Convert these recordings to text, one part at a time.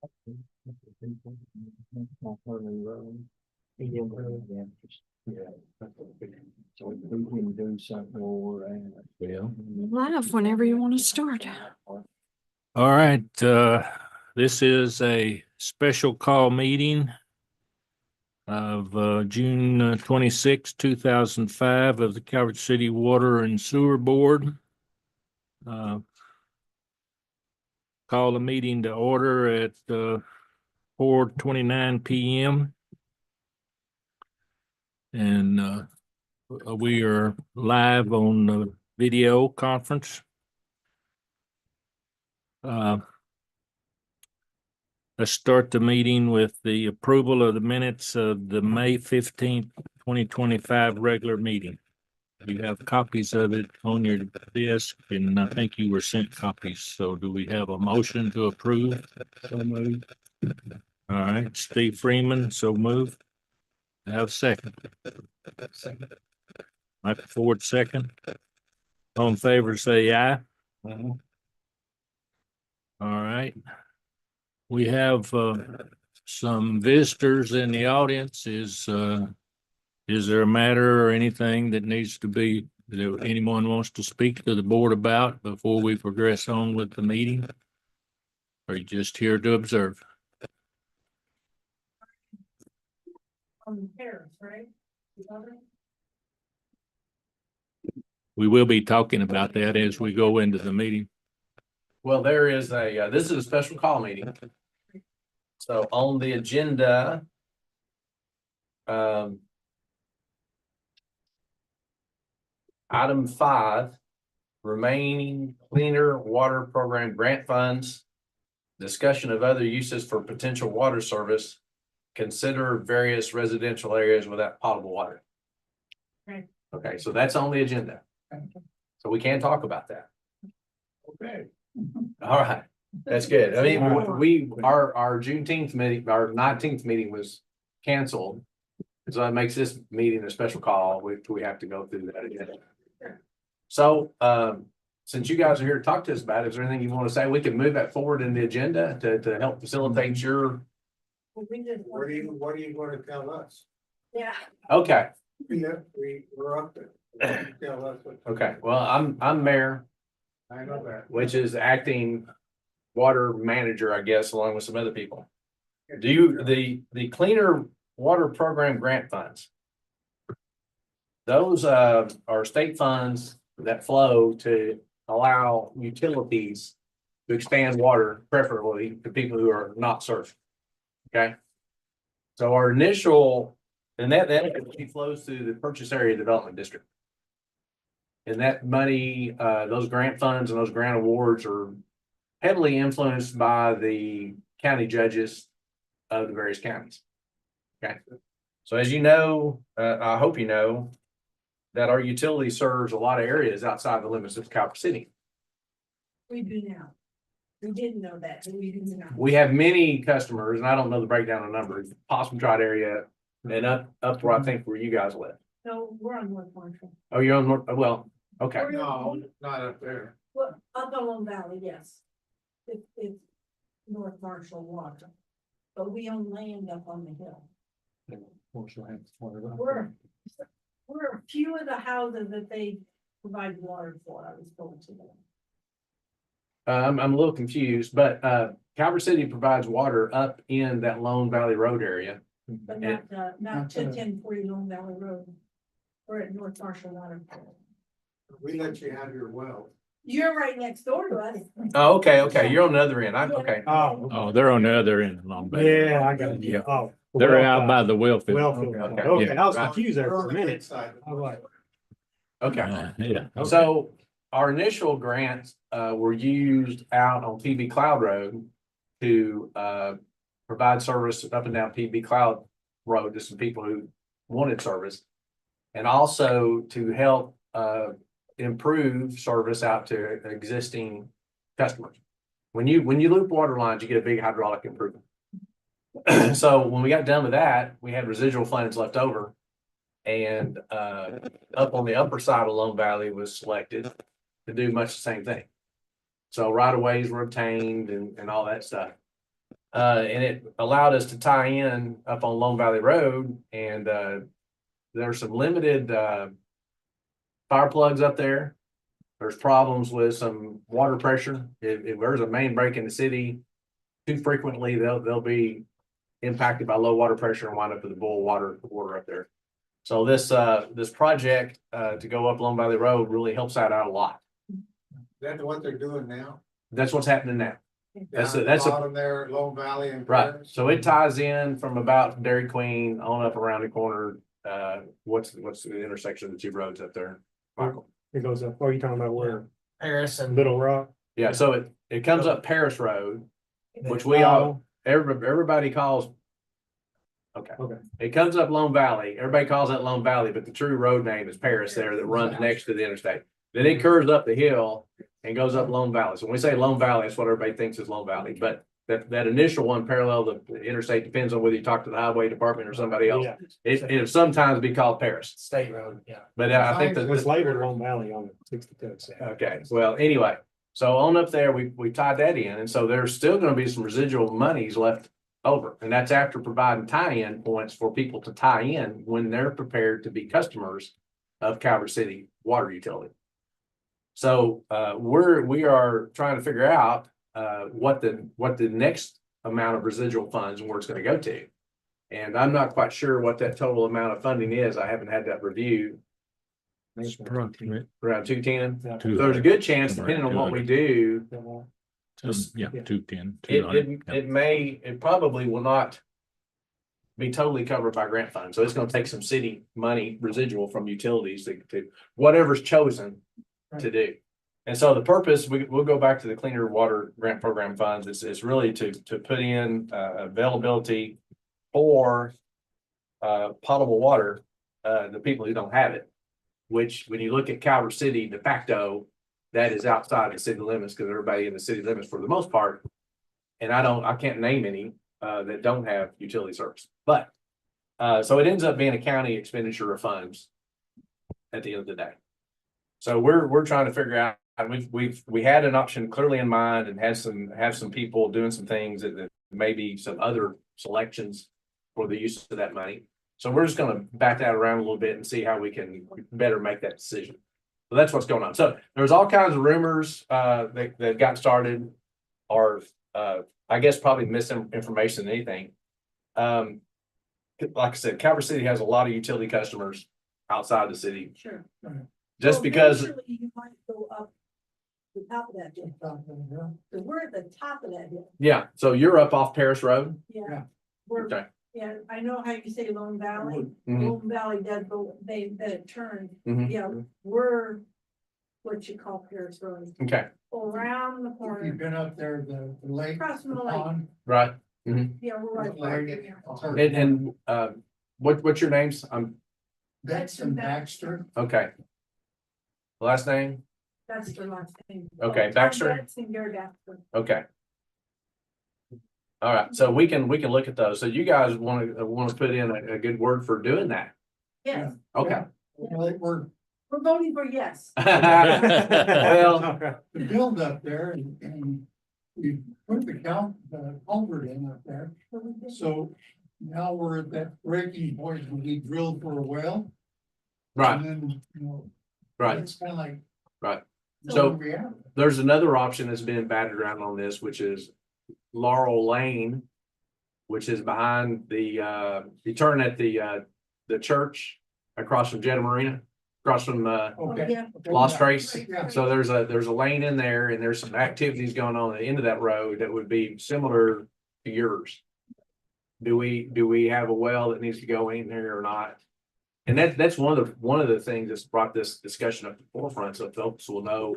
So we can do something more. Laugh whenever you want to start. All right, this is a special call meeting of June 26, 2005 of the Calvert City Water and Sewer Board. Call the meeting to order at 4:29 p.m. And we are live on the video conference. Let's start the meeting with the approval of the minutes of the May 15th, 2025 regular meeting. You have copies of it on your desk, and I think you were sent copies. So do we have a motion to approve? So moved. All right, Steve Freeman, so moved. Have a second. Second. Michael Ford, second. All in favor, say aye. All right. We have some visitors in the audience. Is there a matter or anything that needs to be, that anyone wants to speak to the board about before we progress on with the meeting? Or are you just here to observe? Right? We will be talking about that as we go into the meeting. Well, there is this is a special call meeting. So on the agenda, item 5, remaining cleaner water program grant funds, discussion of other uses for potential water service, consider various residential areas without potable water. Right. Okay, so that's on the agenda. So we can talk about that. Okay. All right, that's good. I mean, our Juneteenth meeting, our 19th meeting was canceled. So that makes this meeting a special call, which we have to go through that again. So, since you guys are here to talk to us about it, is there anything you want to say? We can move that forward in the agenda to help facilitate your. What are you going to tell us? Yeah. Okay, We're up there. Tell us what. okay. Well, I'm mayor, I know that. which is acting water manager, I guess, along with some other people. Do you, the cleaner water program grant funds? Those are state funds that flow to allow utilities to expand water, preferably to people who are not served. Okay. So our initial, and that flows through the purchase area development district. And that money, those grant funds and those grant awards are heavily influenced by the county judges of the various counties. Okay. So as you know, I hope you know that our utility serves a lot of areas outside the limits of Calvert City. We do now. We didn't know that, but we do now. We have many customers, and I don't know the breakdown of numbers, Possum Trot area and up where I think where you guys live. No, we're on North Marshall. Oh, you're on North, well, okay. No, not up there. Well, up on Lone Valley, yes. It's North Marshall water. But we own land up on the hill. We're a few of the houses that they provide water for, I was told today. I'm a little confused, but Calvert City provides water up in that Lone Valley Road area. But not to 1040 Lone Valley Road. We're at North Marshall Water. We let you have your well. You're right next door to us. Oh, okay. You're on the other end. Okay. Oh, they're on the other end. Long Bay. Yeah, I got it. Yeah. Oh. They're out by the well field. Well field. Okay. Okay, I was Yeah. confused there We're for on a the minute. inside. I was like, Okay. Yeah. So our initial grants were used out on PB Cloud Road to provide service up and down PB Cloud Road to some people who wanted service, and also to help improve service out to existing customers. When you loop water lines, you get a big hydraulic improvement. So when we got done with that, we had residual funds left over. And up on the upper side of Lone Valley was selected to do much the same thing. So right of ways were obtained and all that stuff. And it allowed us to tie in up on Lone Valley Road and, there's some limited, fire plugs up there. There's problems with some water pressure. If there's a main break in the city, too frequently, they'll be impacted by low water pressure and wind up with the boil water up there. So this project, to go up Lone Valley Road really helps out a lot. That's what they're doing now. That's what's happening now. That's Down a, at that's the a, bottom there, Lone Valley and. right. Paris. So it ties in from about Dairy Queen on up around the corner. What's the intersection of the two roads up there? Michael? It goes up, are you talking about where Paris and Little Rock? Yeah, so it comes up Paris Road, which we all, everybody calls. Okay. Okay. It comes up Lone Valley. Everybody calls that Lone Valley, but the true road name is Paris there that runs next to the interstate. Then it curves up the hill and goes up Lone Valley. So when we say Lone Valley, that's what everybody thinks is Lone Valley, but that initial one parallel the interstate depends on whether you talk to the highway department or somebody else. Yeah, It'll sometimes be called Paris, State Road, yeah. but I think it was that, labeled Lone Valley on the 62. okay, well, anyway. So on up there, we tied that in, and so there's still gonna be some residual monies left over. And that's after providing tie-in points for people to tie in when they're prepared to be customers of Calvert City Water Utility. So we are trying to figure out what the next amount of residual funds and where it's gonna go to. And I'm not quite sure what that total amount of funding is. I haven't had that review. Approximate. Around 210. Two- There's a good chance, depending on what we do, Yeah, Yeah. 210. it probably will not be totally covered by grant funds. So it's gonna take some city money residual from utilities to whatever's chosen to do. And so the purpose, we'll go back to the Cleaner Water Grant Program funds, is really to put in availability for potable water, the people who don't have it. Which, when you look at Calvert City de facto, that is outside the city limits, because everybody in the city limits for the most part. And I can't name any that don't have utility service, but so it ends up being a county expenditure of funds at the end of the day. So we're trying to figure out, we had an option clearly in mind and have some people doing some things that maybe some other selections for the use of that money. So we're just gonna back that around a little bit and see how we can better make that decision. So that's what's going on. So there's all kinds of rumors that got started, or I guess probably misinformation than anything. Like I said, Calvert City has a lot of utility customers outside the city. Sure. Just Well, because, eventually You might go up the top of that hill. Cause we're at the top of that hill. yeah, so you're up off Paris Road. Yeah. We're, Okay. yeah, I know how you say Lone Valley. Mhm, Lone Valley does go, they turn. mhm. Yeah, we're what you call Paris Road, Okay, around the You've corner, been up there, the lake. across from the the lake. pond, right. Yeah, we're right. Like, there. And what's your names? Betson Baxter. Okay. Last name? That's the last thing. Okay, Baxter? That's in Gary Baxter. Okay. All right, so we can look at those. So you guys want to put in a good word for doing that? Yes, Okay. Well, we're voting for yes. Well, the build up there and we put the culvert in up there. So now we're at that breaking point when we drilled for a well. right, And then, you know. right, It's kind of like. right. So So we have. there's another option that's been batted around on this, which is Laurel Lane, which is behind you turn at the church across from Jetta Marina, across from Okay. Yeah. Lost Trace. Yeah. So there's a lane in there and there's some activities going on at the end of that road that would be similar to yours. Do we have a well that needs to go in there or not? And that's one of the things that's brought this discussion up to the forefront, so folks will know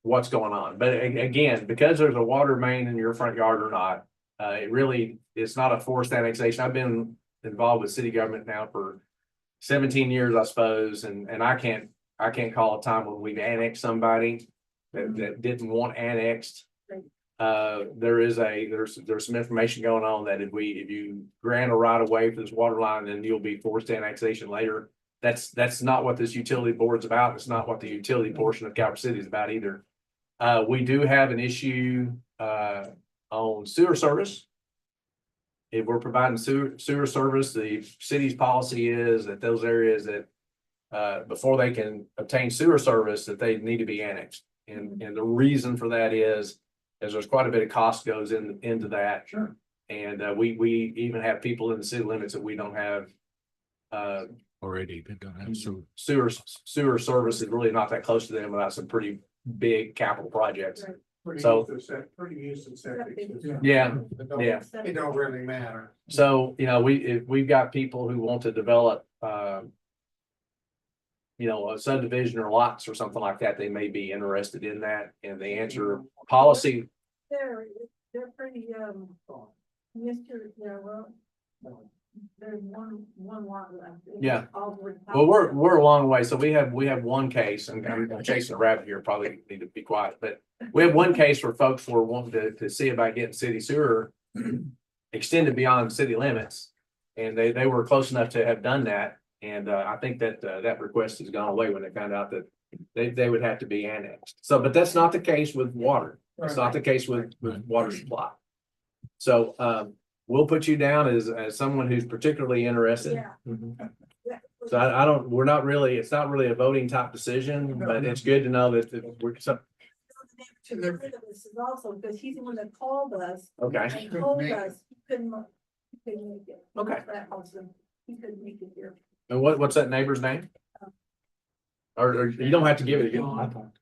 what's going on. But again, because there's a water main in your front yard or not, it's not a forced annexation. I've been involved with city government now for 17 years, I suppose, and I can't call a time when we've annexed somebody that didn't want annexed. There's some information going on that if you grant a right of way for this water line, then you'll be forced to annexation later. That's not what this utility board's about. It's not what the utility portion of Calvert City is about either. We do have an issue on on sewer service. If we're providing sewer service, the city's policy is that those areas that before they can obtain sewer service, that they need to be annexed. And the reason for that is there's quite a bit of cost goes into that. Sure. And we even have people in the city limits that we don't have Already, they don't have so. sewer service is really not that close to them without some pretty big capital projects. Right. So- Pretty used to septic Yeah. Yeah, It don't- yeah. It don't really matter. So, if we've got people who want to develop, a subdivision or lots or something like that, they may be interested in that. And the answer policy, They're pretty, Mr. Yeah, well, there's one lot left. Yeah. All the way top. well, we're a long way. So we have one case, and I'm chasing a rabbit here, probably need to be quiet, but we have one case where folks were wanting to see about getting city sewer extended beyond city limits. And they were close enough to have done that. And I think that that request has gone away when they found out that they would have to be annexed. So, but that's not the case with water. It's not the case with water supply. So we'll put you down as someone who's particularly interested. Yeah. Yeah. So I don't, we're not really, it's not really a voting type decision, but it's good to know that we're, To get rid of this is also, because he's the one that called us okay, and told us he couldn't make it. Okay. That person, he couldn't make it here. and what's that neighbor's name? Or you don't have to give it again. I talked.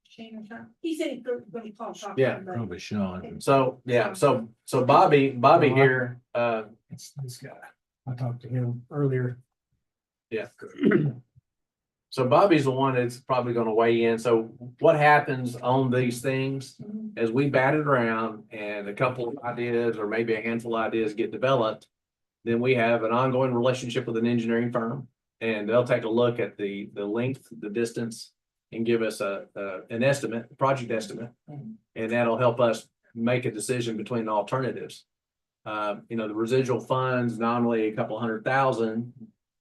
Shane or something. He said he could, when he called. talk to Yeah. somebody. Probably Sean. So, yeah, so Bobby here, It's this guy. I talked to him earlier. yeah. So Bobby's the one that's probably gonna weigh in. So what happens on these things Mhm. as we bat it around and a couple of ideas or maybe a handful of ideas get developed, then we have an ongoing relationship with an engineering firm and they'll take a look at the length, the distance and give us an estimate, project estimate. And that'll help us make a decision between the alternatives. The residual funds, nominally a couple $100,000.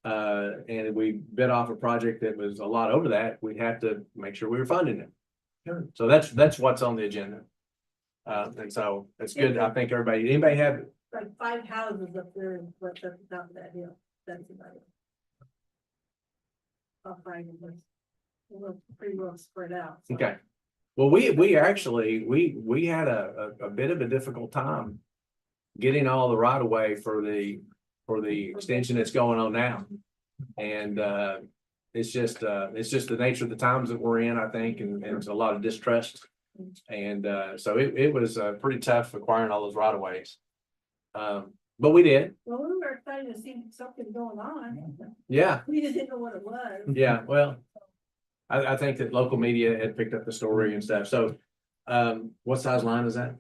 And if we bid off a project that was a lot over that, we'd have to make sure we were funding it. Sure. So that's what's on the agenda. And so it's good. I think anybody have, Like 5 houses up there, what's up the top of that hill, that's about it. I'll find it. We're pretty well spread out. so. okay. Well, we actually, we had a bit of a difficult time getting all the right of way for the extension that's going on now. And it's just the nature of the times that we're in, I think, and there's a lot of distrust. And so it was pretty tough acquiring all those right of ways. But we did, Well, we were excited to see something going on. yeah, We just didn't know what it was. yeah, well. I think that local media had picked up the story and stuff, so what size line is that?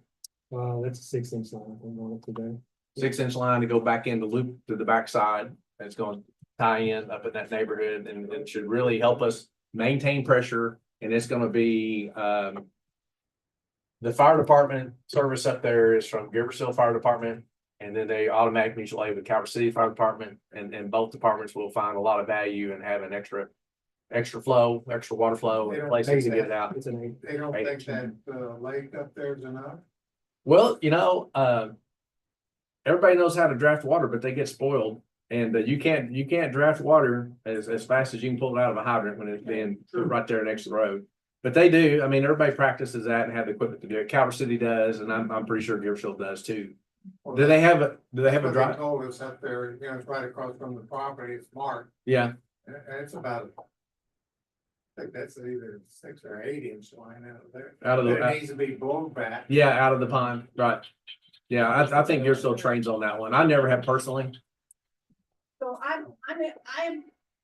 That's a 6-inch line. I'm on it today. 6-inch line to go back in the loop to the backside. It's going to tie in up in that neighborhood and it should really help us maintain pressure. And it's going to be, the fire department service up there is from Giversville Fire Department. And then they automatically mutual aid with Calvert City Fire Department and both departments will find a lot of value in having extra flow, extra water flow and places to get it out. It's an 8. They don't think that lake up there is enough? Well, everybody knows how to draft water, but they get spoiled. And you can't draft water as fast as you can pull it out of a hydrant when it's being right there next to the road. But they do. I mean, everybody practices that and have the equipment to do it. Calvert City does, and I'm pretty sure Giversville does too. Do they have a They drive? told us up there, it's right across from the property, it's marked, Yeah, and it's about. I think that's either 6 or 8 inch line out of there. out of But the, it needs to be blown back. yeah, out of the pond, right. Yeah, I think Giversville trains on that one. I never have personally. So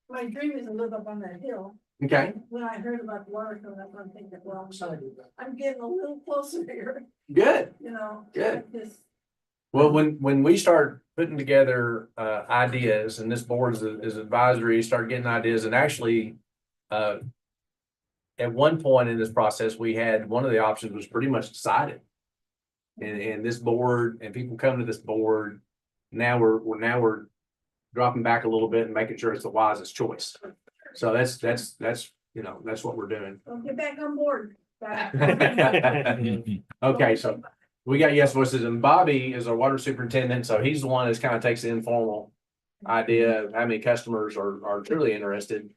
my dream is to live up on that hill. Okay, When I heard about the water coming up, I'm thinking, well, I'm getting a little closer here, good. Good. Just, Well, when we start putting together ideas and this board is advisory, start getting ideas and actually at one point in this process, we had one of the options was pretty much decided. And this board and people come to this board, now we're dropping back a little bit and making sure it's the wisest choice. So that's what we're doing. well, get back on board. Okay, so we got yes voices, and Bobby is our water superintendent, so he's the one that kind of takes the informal idea of how many customers are truly interested.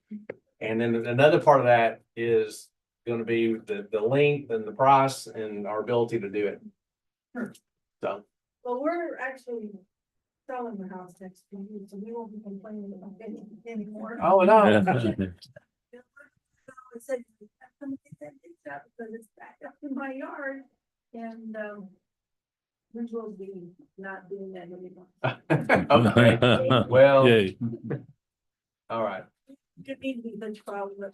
And then another part of that is gonna be the length and the price and our ability to do it. Sure. So, Well, we're actually selling the house next to you, so we won't be complaining about it anymore. oh, no, I said, I'm gonna get that ditch out because it's back up in my yard and, we will be not doing that anymore. okay, well, Yay. all right. Could need to be such problem, but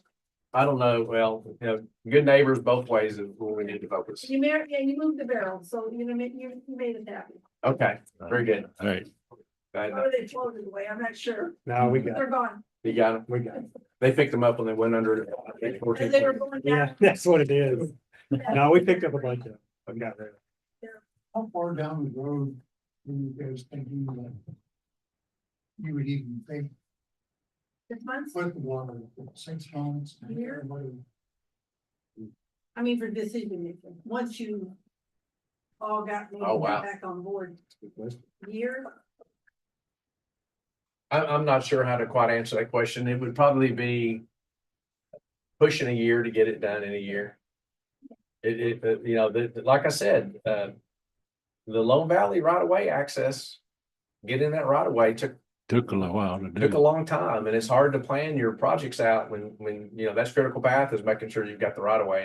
I don't know, well, you know, good neighbors both ways is where we need to focus. you married, yeah, you moved the barrel, so you know, you made it happy. Okay, very good. All right. Or they floated away, I'm not sure. No, we got, They're gone. You got them. we got, it. They picked them up when they went under. And they were going yeah, down. that's what it is. No, we picked up a bunch of, we got rid of. How far down the road were you guys thinking that you would even think 6 months, put the water, 6 months? Year? I mean, for decision making, once you all got me Oh, wow. back on board. Year, I'm not sure how to quite answer that question. It would probably be pushing a year to get it done in a year. You know, like I said, the Lone Valley right of way access, getting that right of way Took a little while to took a do. long time, and it's hard to plan your projects out when, you know, that's critical path is making sure you've got the right of way.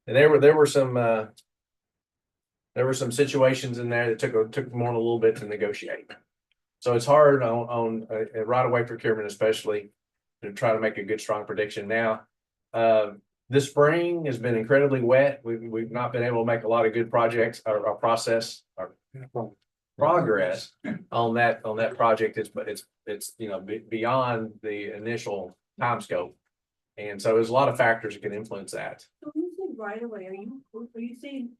And there were some situations in there that took more than a little bit to negotiate. So it's hard on a right of way procurement, especially to try to make a good, strong prediction. Now, this spring has been incredibly wet. We've not been able to make a lot of good projects or progress on that project. It's you know, beyond the initial time scope. And so there's a lot of factors that can influence that. so when you say right away, are you saying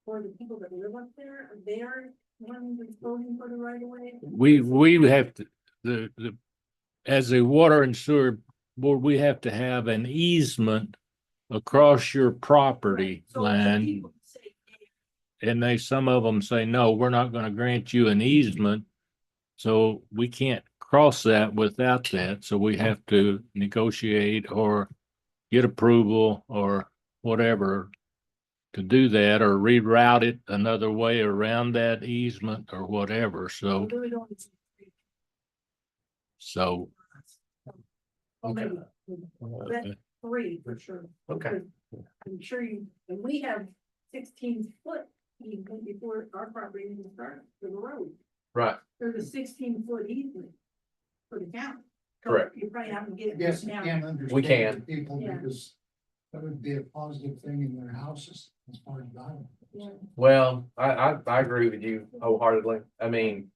for the people that live up there, they're one that's voting for the right away? We have to, as a water and sewer board, we have to have an easement across your property So the line. people say, And some of them say, no, we're not gonna grant you an easement. So we can't cross that without that, so we have to negotiate or get approval or whatever to do that, or reroute it another way around that easement or whatever, "Oh, so, do we don't-" so. Okay. uh, That's 3 for sure. Okay. Because I'm sure and we have 16-foot easement before our property even started for the road. Right. There's a 16-foot easement for the county. Correct. You probably have to get it Yes, now. can understand. We can. the People, Yeah. because that would be a positive thing in their houses as far as buying. Yeah. Well, I agree with you wholeheartedly. I mean,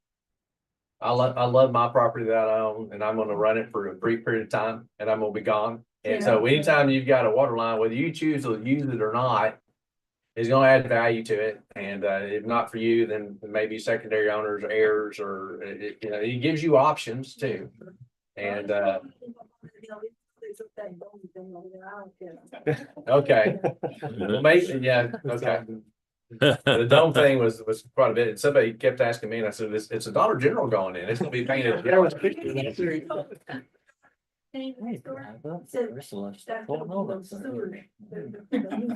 I love my property that I own, and I'm gonna run it for a brief period of time, and I'm gonna be gone. And so anytime you've got a water line, whether you choose to use it or not, is gonna add value to it. And if not for you, then maybe secondary owners or heirs, or you know, it gives you options too. And okay, well, maybe, yeah, okay. The dome thing was quite a bit. And somebody kept asking me, and I said, it's a Dollar General going in. It's gonna be painted.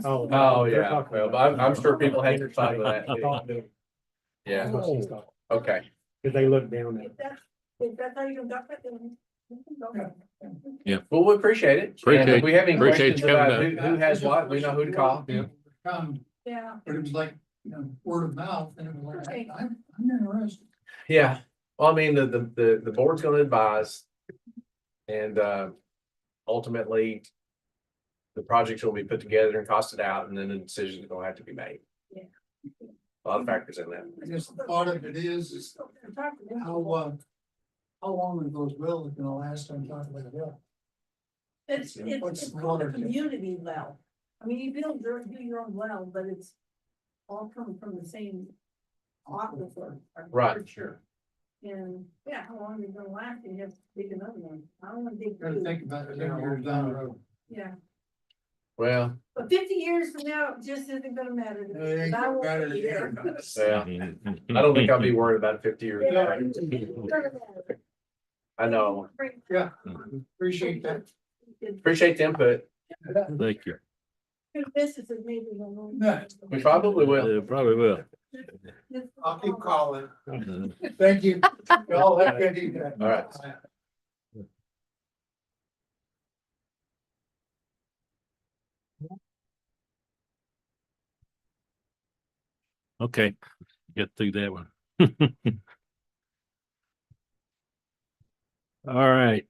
Oh, yeah. Well, but I'm sure people hate your side of that. too. Yeah, okay. Cause they look down at. If that's how you got that, then. Well, we appreciate it. And if we have any Appreciate questions you coming about who has what, we know who to call. Yeah. Yeah. But it was like, you know, word of mouth, and it was like, Okay. I'm interested. Yeah, well, I mean, the board's gonna advise. And ultimately, the projects will be put together and costed out, and then the decision is gonna have to be made. Yeah. A lot of factors in that. I guess the thought of it is how long are those wells gonna last on top of that well? It's called a community well. I mean, you do your own well, but it's all coming from the same aquifer. I'm Right. pretty Sure. And yeah, how long are you gonna last? And you have to dig another one. I don't wanna dig. Gotta two. think about it 10 years down the road. Yeah. Well, But 50 years from now, it just isn't gonna matter. to me, It ain't 'cause I gonna won't matter be to here. you. yeah, I don't think I'll be worried about it 50 years. I know. Yeah, appreciate that. Appreciate the input. Thank you. This is maybe. Yeah. We probably will. Yeah, probably will. I'll keep calling. Thank you. Y'all have a good evening. All right. Okay, get through that one. All right,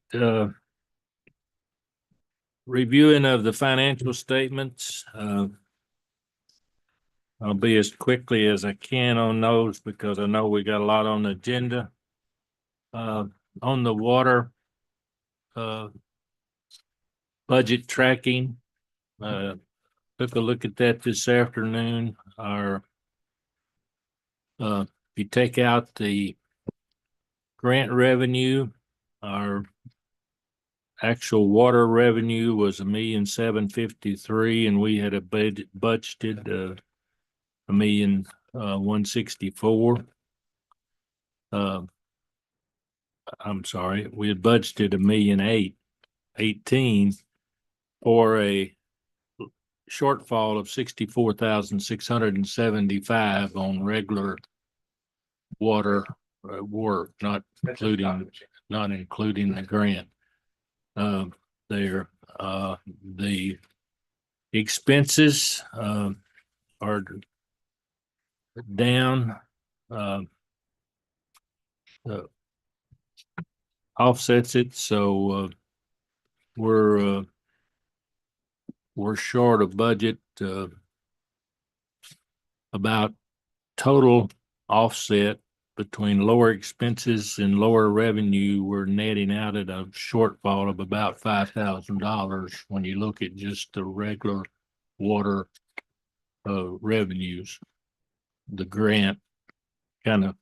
reviewing of the financial statements, I'll be as quickly as I can on those because I know we got a lot on the agenda. On the water, budget tracking, took a look at that this afternoon. If you take out the grant revenue, our actual water revenue was $1,753,000 and we had a budgeted $1,164,000. I'm sorry, we had budgeted $1,818,000 for a shortfall of 64,675 on regular water work, not including the grant. There, the expenses are down. Offsets it, so we're short of budget. About total offset between lower expenses and lower revenue, we're netting out at a shortfall of about $5,000 when you look at just the regular water revenues. The grant kind of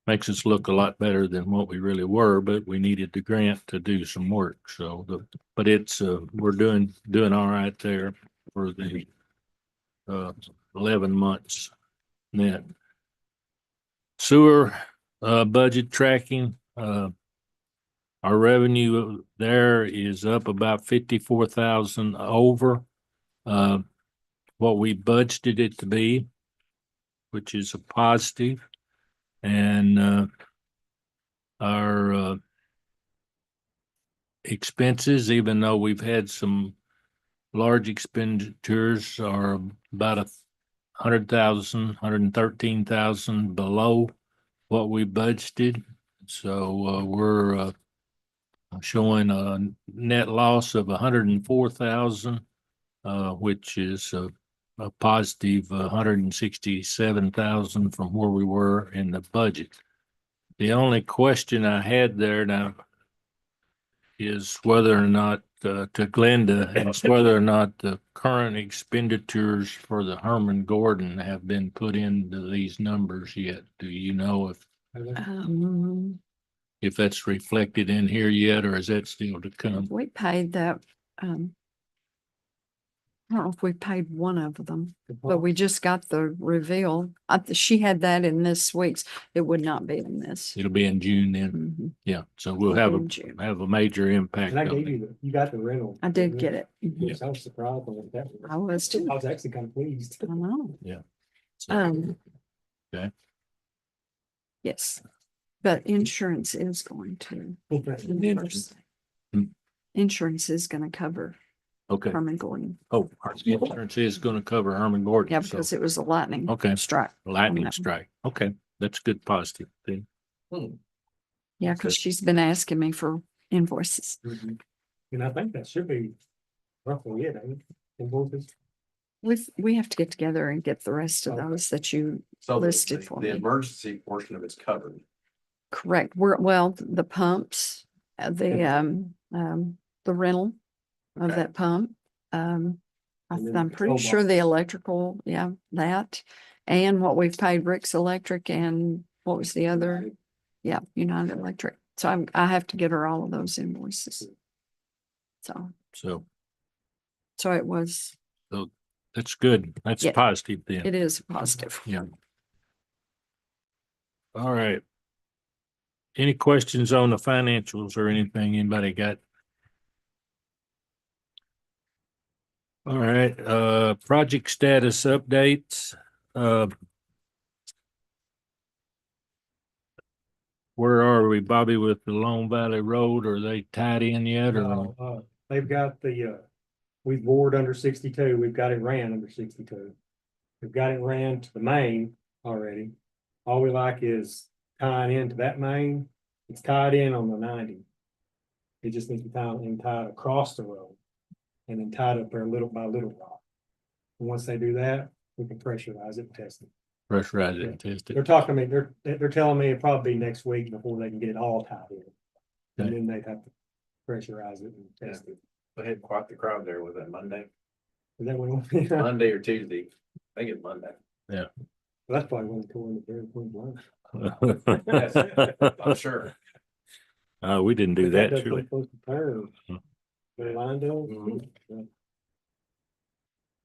makes us look a lot better than what we really were, but we needed the grant to do some work. So but it's we're doing all right there for the 11 months net. Sewer budget tracking, our revenue there is up about 54,000 over what we budgeted it to be, which is a positive. And our expenses, even though we've had some large expenditures, are about 113,000 below what we budgeted. So we're showing a net loss of 104,000, which is a positive 167,000 from where we were in the budget. The only question I had there now is whether or not to Glenda, is whether or not the current expenditures for the Herman Gordon have been put into these numbers yet. Do you know if that's reflected in here yet, or is that still to come? We paid that, I don't know if we paid one of them, but we just got the reveal. She had that in this week's. It would not be in this. It'll be in June then. Mhm. Yeah, so we'll have In June. a major impact. And I on gave it. you got the rental. I did get it. Mhm. Yes, I was surprised on that. I was too. I was actually kind of pleased. I know. So, Okay. Yes, but insurance is going to. Hmm. Insurance is gonna cover Okay. Herman Gordon. Oh, our insurance is going to cover Herman Gordon. Yeah, so- because it was a lightning. Okay. Strike. Lightning that one. strike. Okay, that's good positive thing. Yeah, because she's been asking me for invoices. And I think that should be roughly it, ain't it? Invoices. We have to get together and get the rest of Okay. those that you So listed for the me. emergency portion of it's covered. Correct. The pumps, the rental of Okay. that pump. And then I'm the pretty control sure the box. electrical, yeah, that. And what we've paid Rick's Electric and what was the other? Yeah, United Electric. So I have to get her all of those invoices. So, So So it was, That's good. That's Yeah. positive then. it is positive. Yeah. All right. Any questions on the financials or anything anybody got? All right, project status updates. Where are we, Bobby, with the Long Valley Road? Are they tied in yet or? They've got we've bored under 62, we've got it ran under 62. We've got it ran to the main already. All we like is tying into that main. It's tied in on the 90. It just needs to be tied across the road and then tied up there little by little rock. And once they do that, we can pressurize it and test it. Pressurize it and test They're it. talking to me, they're telling me it'll probably be next week before they can get it all tied in. And Okay. then they'd have to pressurize it and test it. They had quite the crowd there. Was that Monday? Is that what? Monday or Tuesday? I think it's Monday. That's probably when the tour in the Dairy Queen lunch. I'm sure. We didn't do that, That's surely. supposed to turn. Hmm. They lined up. Mhm.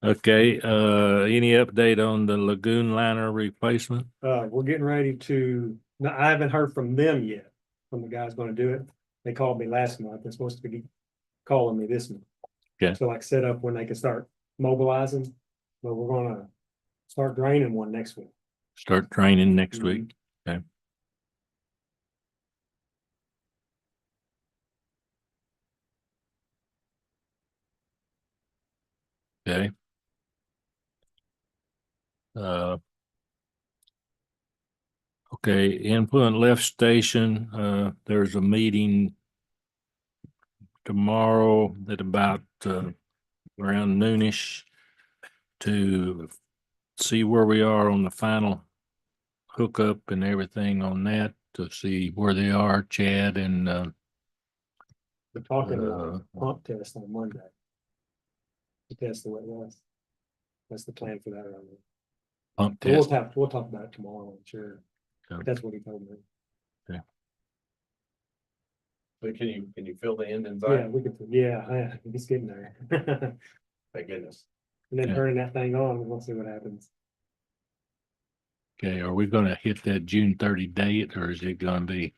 Okay, any update on the lagoon liner replacement? We're getting ready to, no, I haven't heard from them yet, from the guys gonna do it. They called me last month. They're supposed to be calling me this month. Okay. So like set up when they can start mobilizing, but we're gonna start draining one next week. Start training next week. Okay. Uh. Okay, influent lift station, there's a meeting tomorrow at about, around noonish to see where we are on the final hookup and everything on that, to see where they are, Chad and, We're talking Uh, pump test on Monday. To test the wet wells. That's the plan for that right now. pump But we'll test. we'll talk about it tomorrow, I'm sure. Okay. That's what he told me. But can you feel the end Yeah, inside? we could, yeah, it's getting there. Thank goodness. And then Okay. turning that thing on, we'll see what happens. Okay, are we gonna hit that June 30 date or is it gonna be?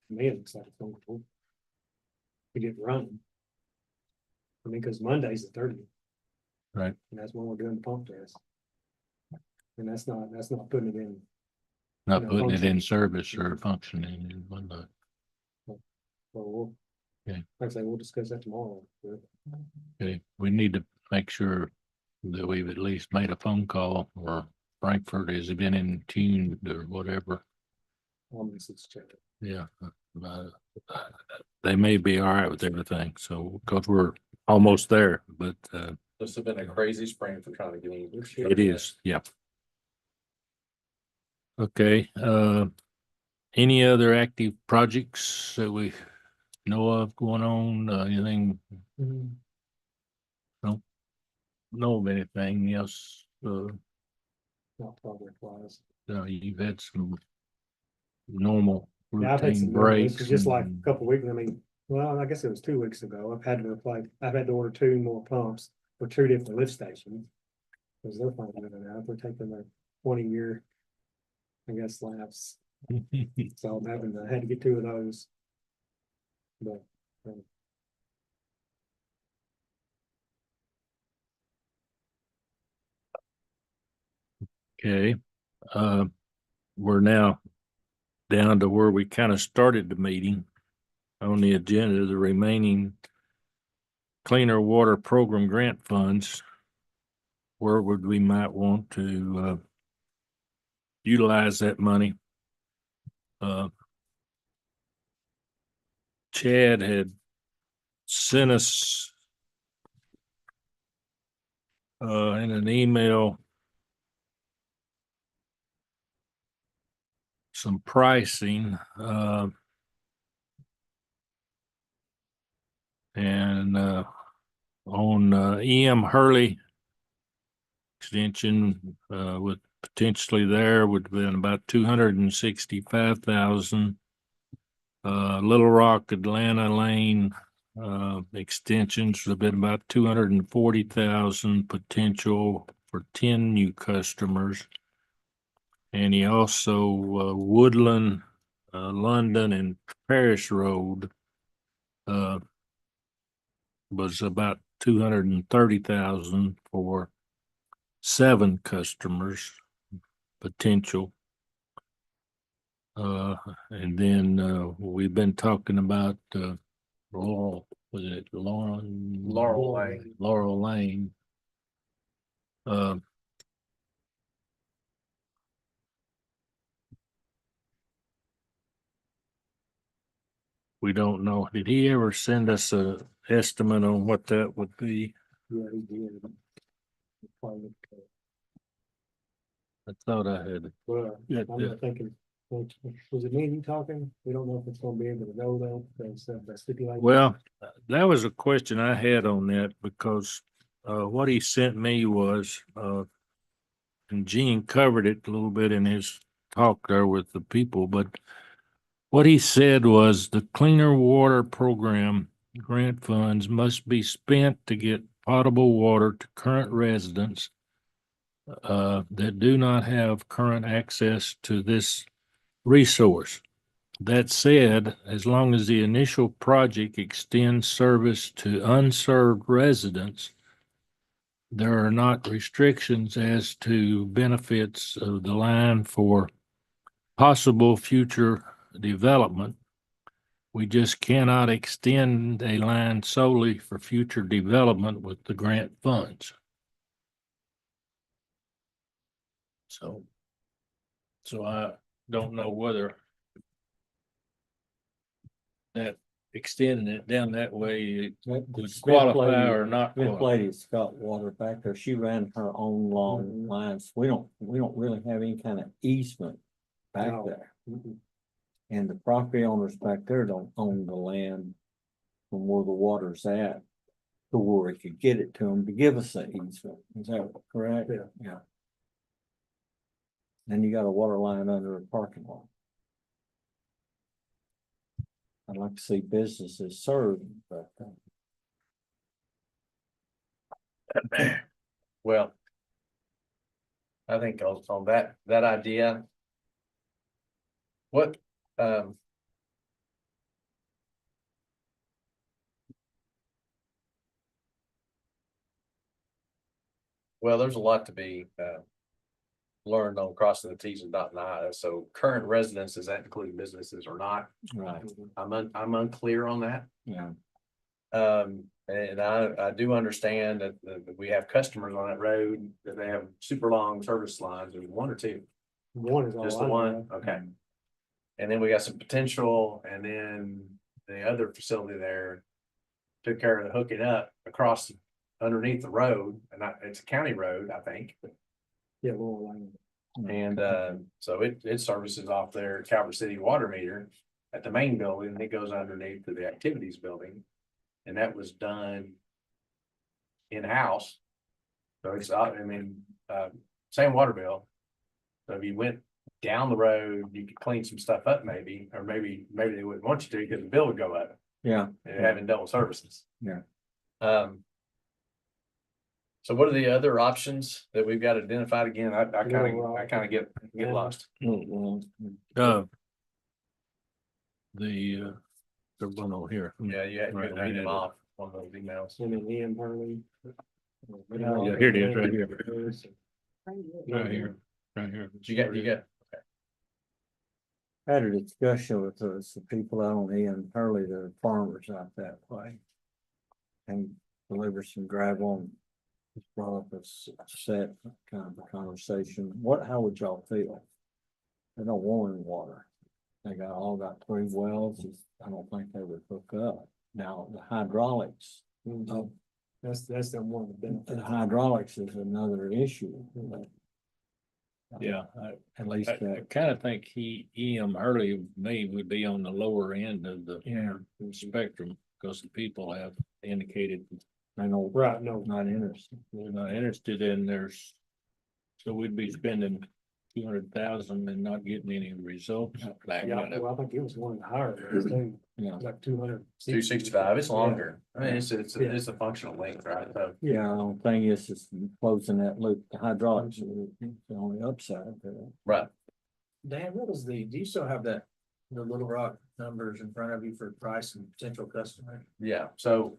To me, it looks like it's going to. We get running. I mean, because Monday's the 30th. Right. And that's when we're doing the pump test. And that's not putting it in. Not No, putting it in functioning. service or functioning in one day? Well, we'll. Okay. Like I say, we'll discuss that tomorrow. Okay, we need to make sure that we've at least made a phone call, or Frankfurt has been in tune or whatever. I'll message check it. Yeah. They may be all right with everything, so, because we're almost there, but, This has been a crazy spring for trying to get in. it is, yeah. Okay, any other active projects that we know of going on, anything, know of anything else? Not progress wise. You've had some normal Yeah, I've had routine some normal- breaks. This was just like a and- couple weeks, I mean, well, I guess it was 2 weeks ago. I've had to order 2 more pumps for 2 different lift stations. Because they're finding it out, they're taking their 20-year, I guess, lapse. So I'm I had to get 2 of those. But, Okay, we're now down to where we kind of started the meeting. On the agenda, the remaining cleaner water program grant funds. Where would we might want to, utilize that money? Chad had sent us in an email some pricing, and on EM Hurley extension, with potentially there would have been about 265,000. Little Rock, Atlanta Lane, extensions have been about 240,000 potential for 10 new customers. And he also, Woodland, London and Parish Road, was about 230,000 for 7 customers potential. And then, we've been talking about, Laurel, was it Laurel Lane. Laurel Lane. We don't know. Did he ever send us a estimate on what that would be? Yeah, he did. I thought I had. Well, Yeah, I'm yeah. not thinking, was it me and you talking? We don't know if it's gonna be able to go though, that's stipulated. Well, that was a question I had on that because what he sent me was and Gene covered it a little bit in his talk there with the people, but what he said was the Cleaner Water Program grant funds must be spent to get potable water to current residents that do not have current access to this resource. That said, as long as the initial project extends service to unserved residents, there are not restrictions as to benefits of the line for possible future development. We just cannot extend a line solely for future development with the grant funds. So I don't know whether that extending it down that way would qualify or not Smith qualify. lady's got water back there. She ran her own long Mhm. lines. We don't really have any kind of easement back No. there. And the property owners back there don't own the land from where the water's at to where we could get it to them to give us an easement. Is that correct? Yeah. Yeah. Then you got a water line under a parking lot. I'd like to see businesses served, but Well, I think on that idea. What, well, there's a lot to be, learned on crossing the T's and dotting the I's. So current residents, does that include businesses or not? right, I'm unclear on that. yeah. And I do understand that we have customers on that road, that they have super long service lines, there's 1 or 2, One is all. just the I know. one, okay. And then we got some potential, and then the other facility there took care of the hooking up across underneath the road, and it's a county road, I think. Yeah, Laurel Lane. And so it services off their Calvert City water meter at the main building, and it goes underneath to the activities building. And that was done in-house. So it's, same water bill. So if you went down the road, you could clean some stuff up maybe, or maybe they wouldn't want you to because the bill would go up. Yeah. And having double services. Yeah. So what are the other options that we've got identified again? I kind of get lost. The one over here. Yeah, you had to Right, read them off on those emails. And then Ian Hurley. Yeah, here it is, right here. Right here, right here. You got, Had a discussion with some people out on Ian Hurley, the farmers out that way. And delivered some gravel and just brought up a set kind of a conversation. How would y'all feel? They don't want any water. They all got 3 wells. I don't think they would hook up. Now, the hydraulics. That's the one of the benefits. The hydraulics is another issue. Yeah, At least I kind of think E.M. Hurley would be on the lower end of the spectrum because the people have indicated I know, Right, no. not interested. they're not interested in theirs. So we'd be spending 200,000 and not getting any results back. Yeah, well, I think it was one of the higher, ones, too, Yeah, like 200. 265, it's longer. I mean, it's a functional length, right? So, yeah, the only thing is just closing that loop, the hydraulics, are the only upside to it. right. Dan, what is do you still have that, the Little Rock numbers in front of you for price and potential customer? Yeah, so,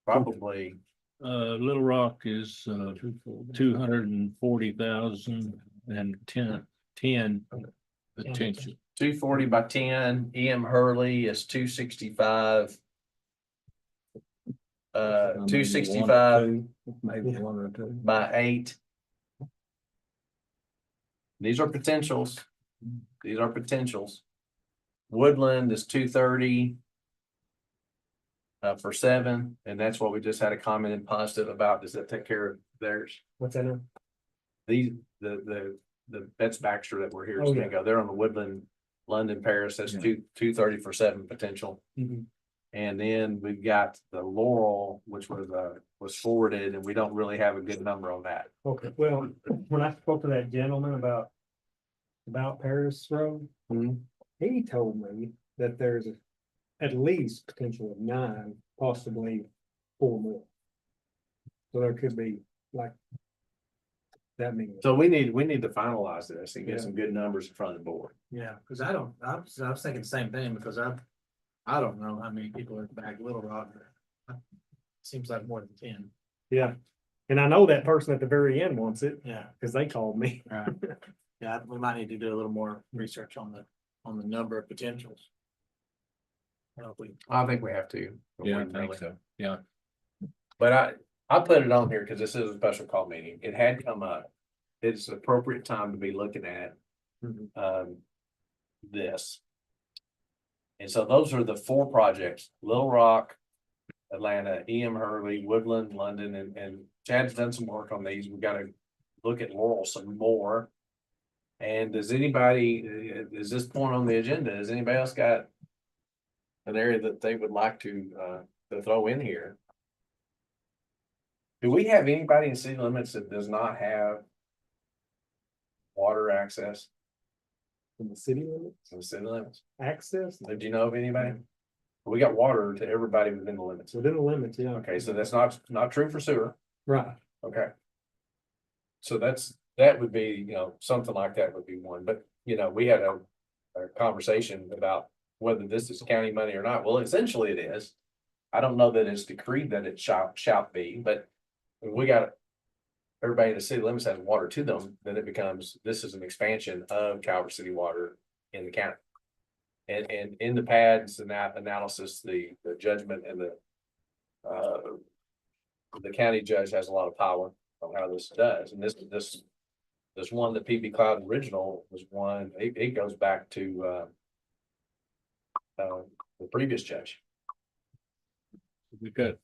probably, Little Rock is 240,000 and 10 potential. 240 by 10, EM Hurley is 265. Maybe one or 265 two, Maybe one or two. by 8. These are potentials. These are potentials. Woodland is 230. For 7, and that's what we just had a comment in positive about. Does that take care of theirs? What's that now? These, the Betts Baxter that we're here, Oh, yeah. go, they're on the Woodland, London, Paris, that's Yeah. 230 for 7 potential. Mhm. And then we've got the Laurel, which was forwarded, and we don't really have a good number on that. Okay, well, when I spoke to that gentleman about Paris Road, he told me that there's at least potential of 9, possibly 4 more. So there could be like that many. So we need to finalize this and get Yeah. some good numbers in front of the board. Yeah, cause I was thinking the same thing, because I don't know how many people are back Little Rock. Seems like more than 10. Yeah, and I know that person at the very end wants it, Yeah, because they called me. right. Yeah, we might need to do a little more research on the number of potentials. I don't know if we- I think we have to. Yeah, I think so. Yeah. But I put it on here because this is a special call meeting. It had come up. It's the appropriate time to be looking at this. And so those are the 4 projects: Little Rock, Atlanta, EM Hurley, Woodland, London, and Chad's done some work on these. We gotta look at Laurel some more. And does anybody, is this point on the agenda, has anybody else got an area that they would like to throw in here? Do we have anybody in city limits that does not have water access In the city limits, in the city limits? access Do you know of anybody? We got water to everybody within the limits. within the limits, yeah. Okay, so that's not true for sewer. Right, Okay. So that would be, something like that would be one, but, we had a conversation about whether this is county money or not. Well, essentially it is. I don't know that it's decreed that it shall be, but we got everybody in the city limits has water to them, then it becomes, this is an expansion of Calvert City Water in the county. And in the pads and that analysis, the judgment and the county judge has a lot of power on how this does. And this one, the PB Cloud original was one, it goes back to the previous judge. We got,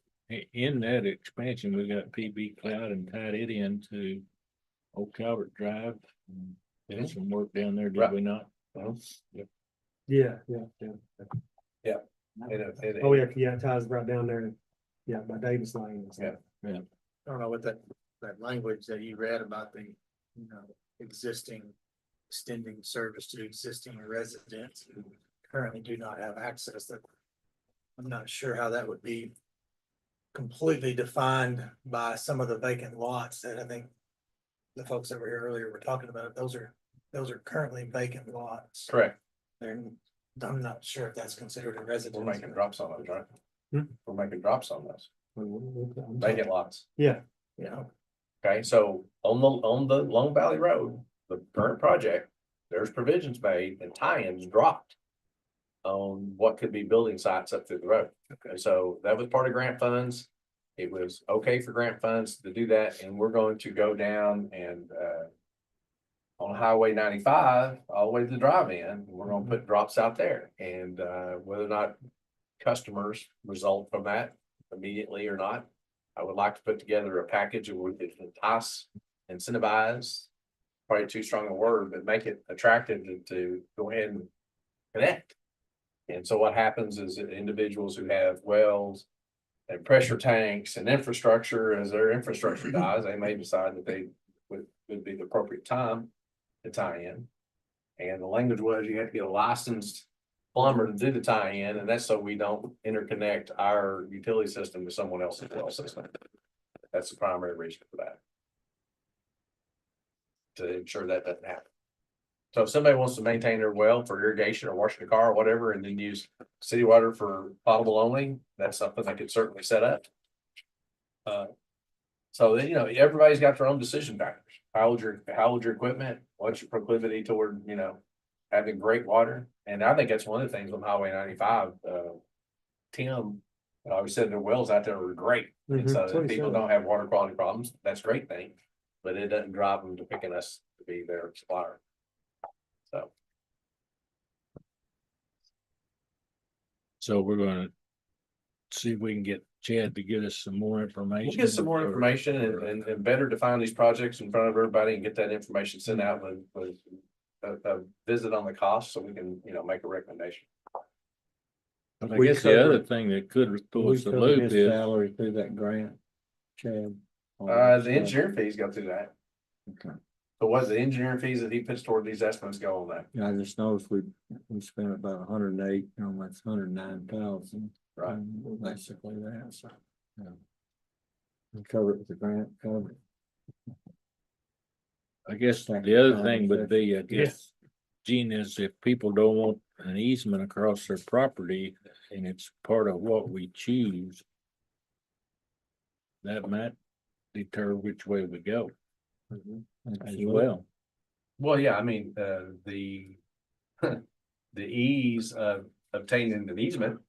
in that expansion, we got PB Cloud and tied it into Old Calvert Drive. Did some work down there, did Right. we not? yeah. Oh, yeah, it ties right down there, yeah, by Davis Lane. and stuff. I don't know what that language that you read about the, extending service to existing residents who currently do not have access. That I'm not sure how that would be completely defined by some of the vacant lots that I think the folks that were here earlier were talking about. Those are currently vacant lots. Correct. I'm not sure if that's considered a We're residence. making drops on those, right? Hmm? We're making drops on those I'm vacant lots. Yeah, Okay, so on the Long Valley Road, the current project, there's provisions made and tie-ins dropped on what could be building sites up through the road. Okay, so that was part of grant funds. It was okay for grant funds to do that, and we're going to go down and on Highway 95, all the way to the drive-in, we're gonna put drops out there. And whether or not customers result from that immediately or not, I would like to put together a package of would entice, incentivize, probably too strong a word, but make it attractive to go ahead and connect. And so what happens is that individuals who have wells and pressure tanks and infrastructure, as their infrastructure dies, they may decide that they would be the appropriate time to tie in. And the language was you have to get a licensed plumber to do the tie-in, and that's so we don't interconnect our utility system to someone else's well system. That's the primary reason for that. To ensure that doesn't happen. So if somebody wants to maintain their well for irrigation or washing the car or whatever, and then use city water for potable only, that's something they could certainly set up. So then, everybody's got their own decision factors. How old your equipment? What's your proclivity toward, having great water? And I think that's one of the things on Highway 95. Tim always said their wells out there were great. And so if people don't have water quality problems, that's a great thing. But it doesn't drive them to picking us to be their supplier. So we're gonna see if we can get Chad to get us some more information. We'll get some more information and better define these projects in front of everybody and get that information sent out with a visit on the cost so we can, make a recommendation. I guess the other thing that could throw us a loop His is, salary through that grant, Chad. The engineering fees go through that. Okay. So what's the engineering fees that he puts toward these estimates go on that? Yeah, I just noticed we spent about 108, almost 109,000. Right. Basically that, so, yeah. And cover it with the grant, cover it. I guess the other thing would be, I guess, Gene, is if people don't want an easement across their property and it's part of what we choose, that might deter which way we go as well. Well, yeah, I mean, the ease of obtaining an easement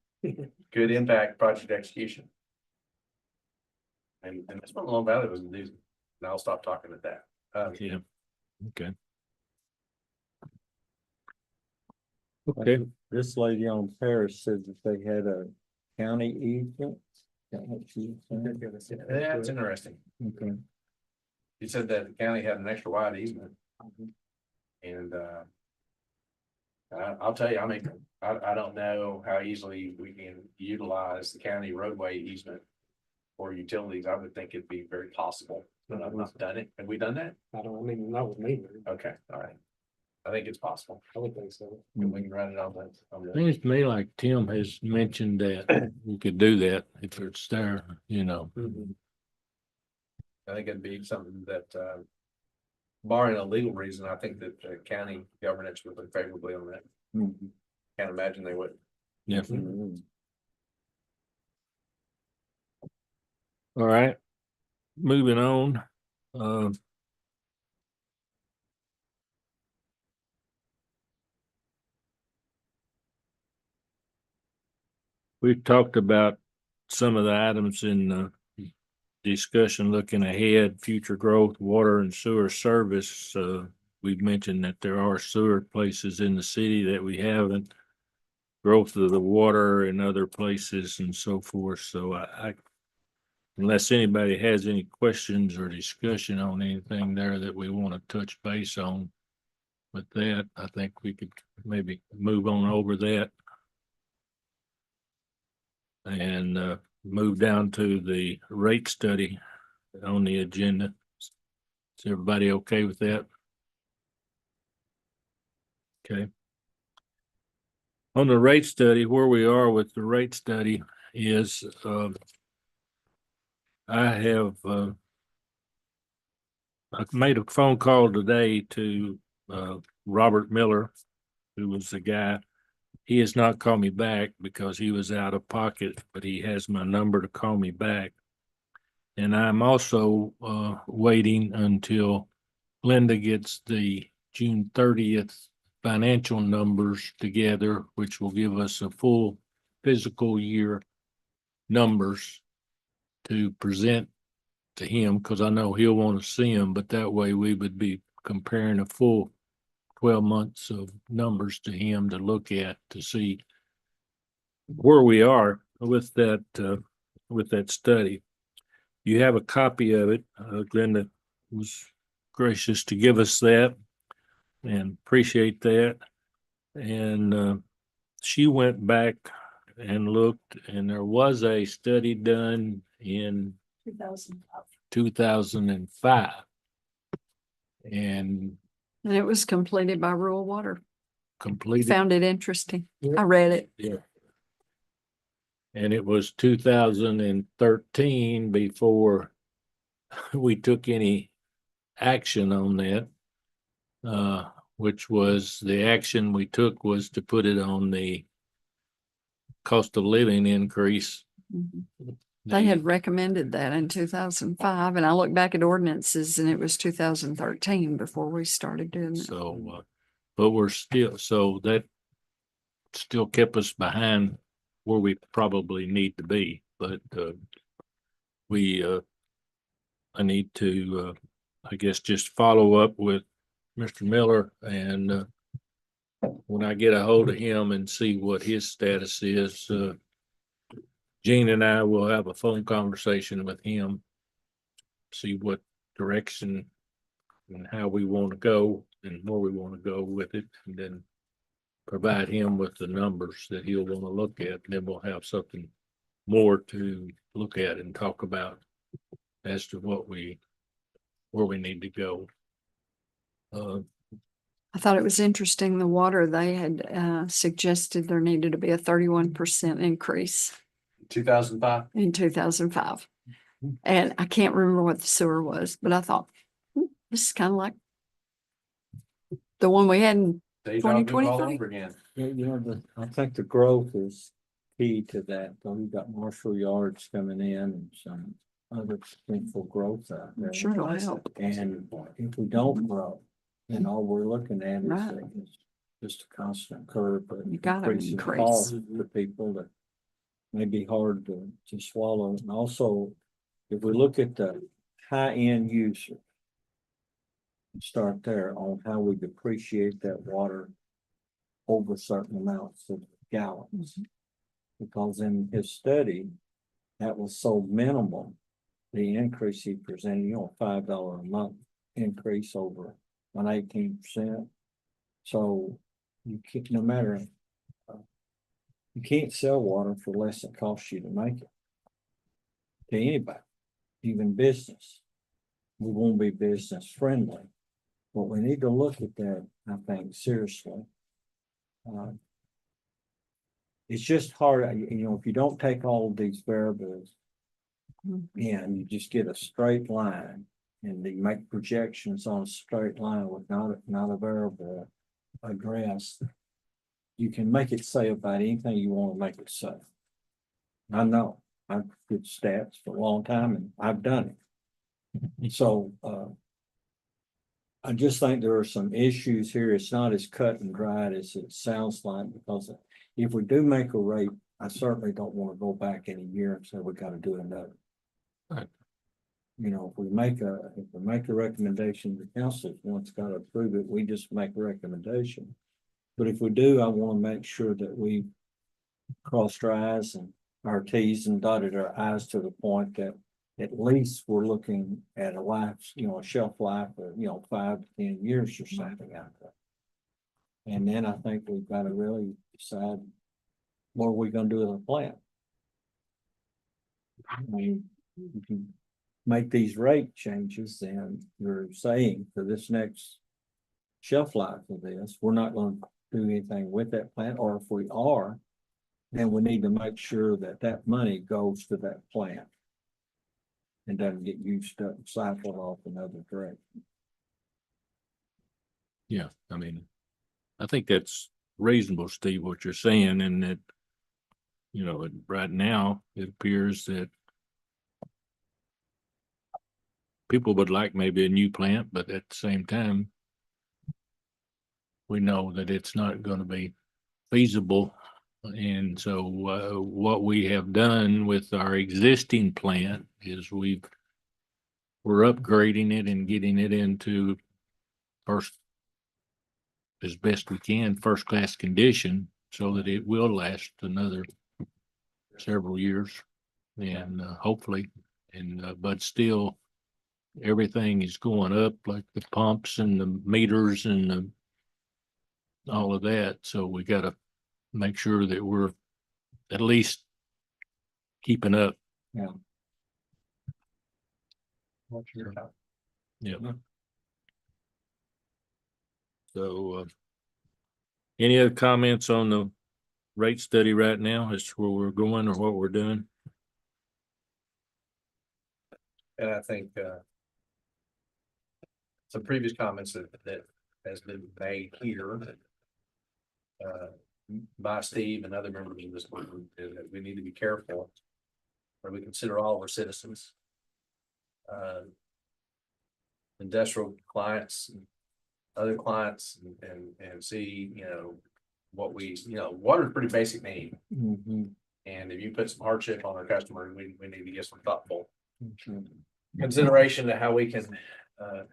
could impact project execution. And that's what Long Valley was using. And I'll stop talking at that. Yeah. Okay. Okay. This lady on Paris said that they had a county easement. Is that what she was saying? That's interesting. Okay. He said that the county had an extra wide easement. And I'll tell you, I mean, I don't know how easily we can utilize the county roadway easement for utilities. I would think it'd be very possible, but I've not done it. Have we done that? Not with me. Okay, all right. I think it's possible. I would think so. And we can run it on the. Seems to me like Tim has mentioned that we could do that if it's there, I think it'd be something that, barring a legal reason, I think that the county governance would look favorably on that. Mhm. Can't imagine they would. Yeah. Mhm. All right. Moving on. We've talked about some of the items in the discussion looking ahead, future growth, water and sewer service. We've mentioned that there are sewer places in the city that we haven't, growth of the water in other places and so forth. So I unless anybody has any questions or discussion on anything there that we want to touch base on with that, I think we could maybe move on over that. And move down to the rate study on the agenda. Is everybody okay with that? Okay. On the rate study, where we are with the rate study is, I made a phone call today to Robert Miller, who was the guy. He has not called me back because he was out of pocket, but he has my number to call me back. And I'm also waiting until Linda gets the June 30th financial numbers together, which will give us a full fiscal year numbers to present to him, because I know he'll want to see them, but that way we would be comparing a full 12 months of numbers to him to look at to see where we are with that study. You have a copy of it. Glenda was gracious to give us that and appreciate that. And she went back and looked, and there was a study done in 2005. 2005. and And it was completed by Rural Water. completed. Found it interesting. I read it. Yeah. And it was 2013 before we took any action on that. Which was, the action we took was to put it on the cost of living increase. Mhm. They had recommended that in 2005, and I look back at ordinances and it was 2013 before we started doing it. So, but we're still, so that still kept us behind where we probably need to be, but, I need to, I guess, just follow up with Mr. Miller and, when I get a hold of him and see what his status is, Gene and I will have a phone conversation with him, see what direction and how we want to go and where we want to go with it, and then provide him with the numbers that he'll want to look at, and then we'll have something more to look at and talk about as to where we need to go. I thought it was interesting, the water, they had suggested there needed to be a 31% increase 2005. in 2005. And I can't remember what the sewer was, but I thought, this is kind of like the one we had in Deja vu all 2023. over again. I think the growth is key to that. So we've got Marshall Yards coming in and some other potential growth out there. Sure it'll help. And if we don't grow, then all we're looking at Right. is just a constant curve. But You gotta increasing increase. costs for people that may be hard to swallow. And also, if we look at the high-end user, start there on how we depreciate that water over certain amounts of gallons. Because in his study, that was so minimal, the increase he presented, $5 a month increase over an 18%. So you can't, no matter, you can't sell water for less than it costs you to make it. To anybody, even business. We won't be business friendly. But we need to look at that, I think, seriously. It's just hard, if you don't take all of these variables and you just get a straight line and you make projections on a straight line with not a variable addressed, you can make it say about anything you want to make it say. I know, I've did stats for a long time and I've done it. So, I just think there are some issues here. It's not as cut and dried as it sounds like, because if we do make a rate, I certainly don't want to go back in a year and say we got to do another. Right. If we make a recommendation, the council once got to approve it, we just make a recommendation. But if we do, I want to make sure that we crossed our I's and our T's and dotted our I's to the point that at least we're looking at a life, a shelf life of, 5 to 10 years or something out there. And then I think we've got to really decide what are we going to do with the plant. I mean, if you make these rate changes, then you're saying for this next shelf life of this, we're not going to do anything with that plant, or if we are, then we need to make sure that that money goes to that plant and doesn't get used up and cycled off another direction. Yeah, I mean, I think that's reasonable, Steve, what you're saying, and that, right now, it appears that people would like maybe a new plant, but at the same time, we know that it's not going to be feasible. And so what we have done with our existing plant is we're upgrading it and getting it into as best we can, first class condition, so that it will last another several years and hopefully, but still everything is going up, like the pumps and the meters and all of that. So we got to make sure that we're at least keeping up. Yeah. Yeah. So, any other comments on the rate study right now as to where we're going or what we're doing? And I think, some previous comments that has been made here. By Steve and other members of this board, is that we need to be careful. Or we consider all of our citizens. Industrial clients, other clients and see, what water is a pretty basic need. Mhm. And if you put some hardship on our customers, we need to get some thoughtful Okay. consideration to how we can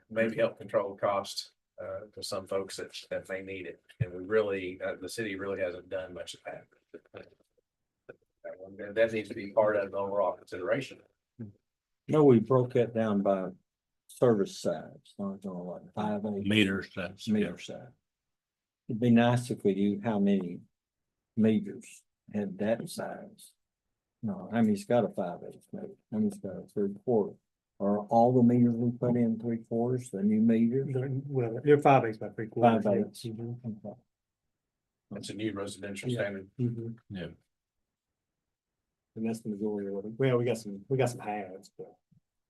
maybe help control cost to some folks that may need it. And we really, the city really hasn't done much of that. That needs to be part of the overall consideration. No, we broke that down by service size, not like 5 Meters, that's. meter size. It'd be nice if we knew how many meters had that size. No, I mean, it's got a 5/8 meter, I mean, it's got a 3/4. Are all the meters we put in 3/4, the new meters? Well, they're 5/8 by 3/4. 5/8. Mhm. Okay. It's a new residential Yeah. standard. Mhm. Yeah. And that's the majority of it. Well, we got some halves, but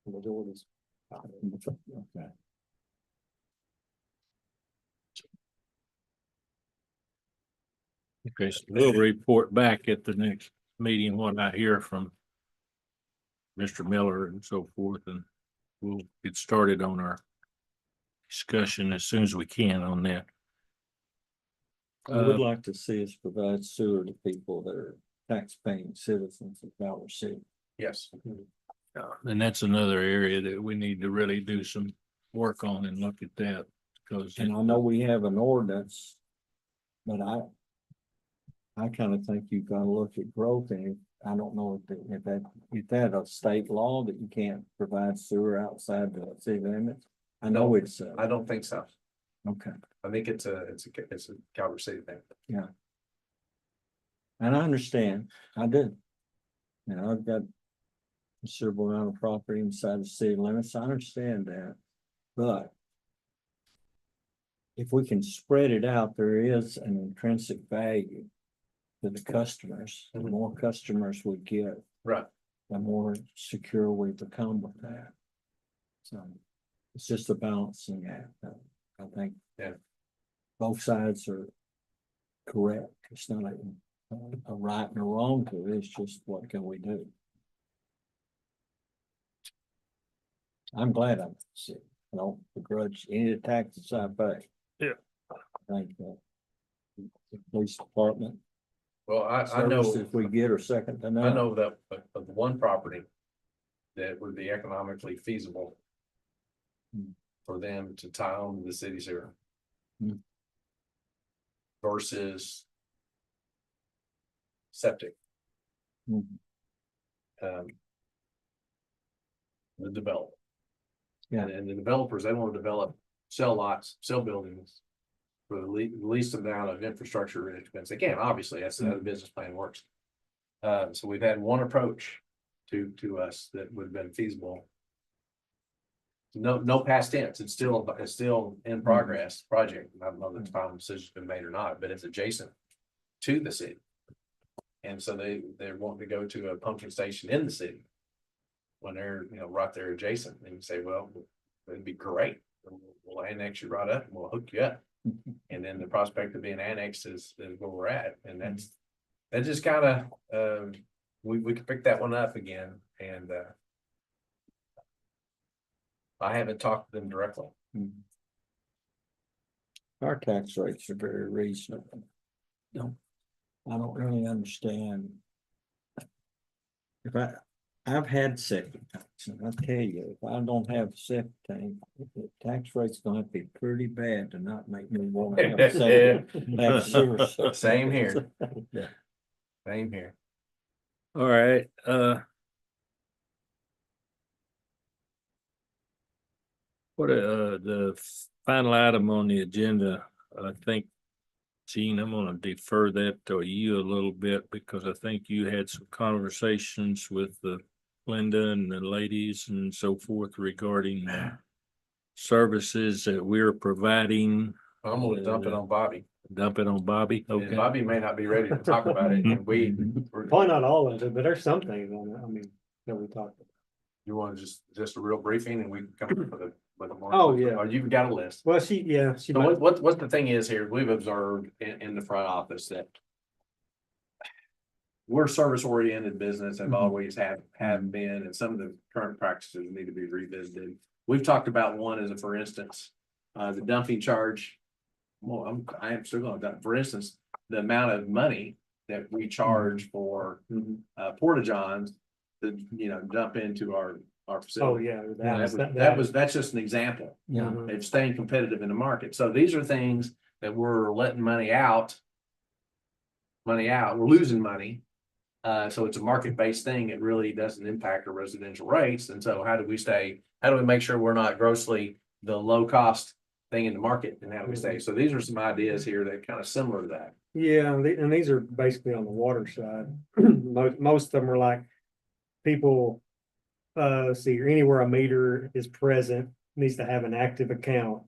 the majority's. Okay. Okay, so we'll report back at the next meeting what I hear from Mr. Miller and so forth, and we'll get started on our discussion as soon as we can on that. I would like to see us provide sewer to people that are tax-paying citizens of Calvert City. Yes. And that's another area that we need to really do some work on and look at that, because. And I know we have an ordinance, but I kind of think you've got to look at growth, and I don't know if that a state law that you can't provide sewer outside the city limits. I know it's I don't think so. okay, I think it's a Calvert City thing. and I understand, I do. I've got a considerable amount of property inside the city limits, I understand that, but if we can spread it out, there is an intrinsic value to the customers. The more customers we get, Right. the more secure we become with that. So it's just a balancing act. I think. Yeah. Both sides are correct. It's not a right and a wrong to it. It's just what can we do? I'm glad I'm sick. I don't begrudge any of the taxes I pay. Yeah. Thank you. The police department. Well, I know, Services we get are second to none. I know that of one property that would be economically feasible for them to tie on to the city sewer versus septic. Mhm. The developer. Yeah. And the developers, they want to develop, sell lots, sell buildings for the least amount of infrastructure and expense. They can, obviously, that's how the business plan works. So we've had one approach to us that would have been feasible. No past tense, it's still in progress project. I don't know if the final decision's been made or not, but it's adjacent to the city. And so they're wanting to go to a pumping station in the city. When they're, right there adjacent, and you say, well, it'd be great. We'll annex you right up and we'll hook you up. And then the prospect of being annexed is where we're at. And that just kind of, we could pick that one up again. And I haven't talked to them directly. Our tax rates are very reasonable. I don't really understand. I've had septic tanks, and I tell you, if I don't have a septic tank, the tax rate's gonna have to be pretty bad to not make me want to have a septic. Have sewer system. Same here. Yeah. Same here. All right, what, the final item on the agenda, I think, Gene, I'm gonna defer that to you a little bit because I think you had some conversations with Linda and the ladies and so forth regarding services that we're providing I'm gonna dump it on Bobby. Dump it on Bobby, And okay? Bobby may not be ready to talk about it, and we're Probably not all of it, but there's some things on it, I mean, that we talked about. You want just a real briefing and we can come up with a more. Oh, yeah. Or you've got a list. Well, she So might, what the thing is here, we've observed in the front office that we're service oriented business, have Mhm. always have been, and some of the current practices need to be revisited. We've talked about one as a, for instance, the dumping charge. Well, I am still going to, for instance, the amount of money that we charge for porta johns to, dump into our oh, facility. yeah. That's just an example Yeah. Mhm. of staying competitive in the market. So these are things that we're letting money out. We're losing money. So it's a market-based thing. It really doesn't impact our residential rates. And so how do we make sure we're not grossly the low cost thing in the market, and how do we stay? So these are some ideas here that kind of similar to that. Yeah, and these are basically on the water side. Most of them are like people, see, anywhere a meter is present, needs to have an active account.